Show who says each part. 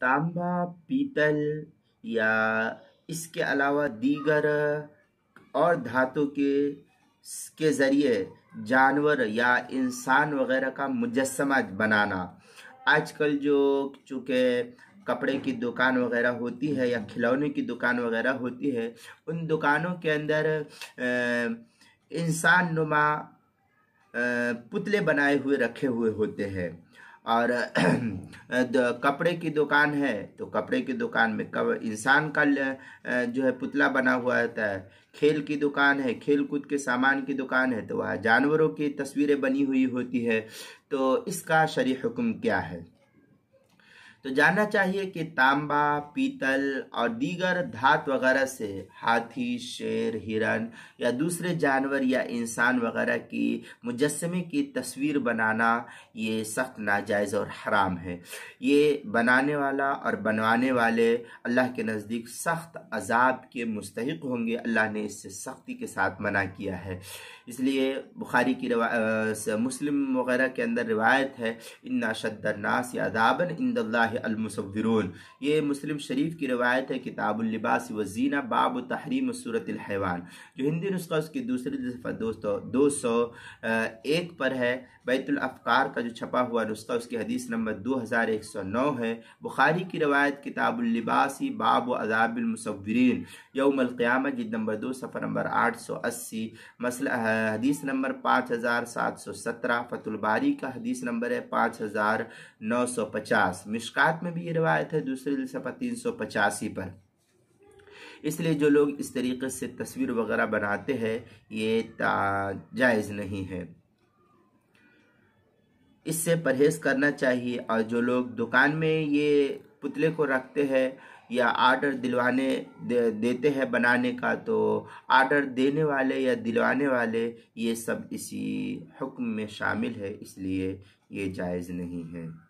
Speaker 1: तांबा, पीतल या इसके अलावा दीगर और धातु के ज़रिए जानवर या इंसान वगैरह का मुजस्समा बनाना। आजकल जो चूँकि कपड़े की दुकान वगैरह होती है या खिलौने की दुकान वगैरह होती है, उन दुकानों के अंदर इंसान नुमा पुतले बनाए हुए रखे हुए होते हैं। और कपड़े की दुकान है तो कपड़े की दुकान में इंसान का जो है पुतला बना हुआ होता है। खेल की दुकान है, खेल कूद के सामान की दुकान है तो वह जानवरों की तस्वीरें बनी हुई होती है। तो इसका शरई हुक्म क्या है? तो जानना चाहिए कि तांबा, पीतल और दीगर धातु वगैरह से हाथी, शेर, हिरन या दूसरे जानवर या इंसान वगैरह की मुजस्समे की तस्वीर बनाना ये सख्त नाजायज़ और हराम है। ये बनाने वाला और बनवाने वाले अल्लाह के नज़दीक सख्त अजाब के मुस्तहिक होंगे। अल्लाह ने इससे सख्ती के साथ मना किया है। इसलिए बुखारी की मुस्लिम वगैरह के अंदर रिवायत है, इन्ना शद्दन्नास अज़ाबन इंदल्लाहि अल-मुसव्विरून। ये मुस्लिम शरीफ की रिवायत है, किताबुल लिबास व ज़ीना बाब तहरीम सूरतिल हैवान। जो हिंदी नुस्खा उसकी दूसरी दफ़ा 201 पर है। बैतुल अफ़कार का जो छपा हुआ नुस्खा उसकी हदीस नंबर 2109 है। बुखारी की रिवायत किताबुल लिबासी बाब अज़ाबिल मुसव्विरीन यौमल क़ियामत जिल्द नंबर 2 सफ़र नंबर 880, मसला हदीस नंबर 5717। फतुल बारी का हदीस नंबर है 5950। मिशकात में भी ये रिवायत है दूसरी सफ़ा 385 पर। इसलिए जो लोग इस तरीके से तस्वीर वगैरह बनाते हैं ये जायज़ नहीं है, इससे परहेज़ करना चाहिए। और जो लोग दुकान में ये पुतले को रखते हैं या आर्डर देते हैं बनाने का, तो आर्डर देने वाले या दिलवाने वाले ये सब इसी हुक्म में शामिल है, इसलिए ये जायज़ नहीं है।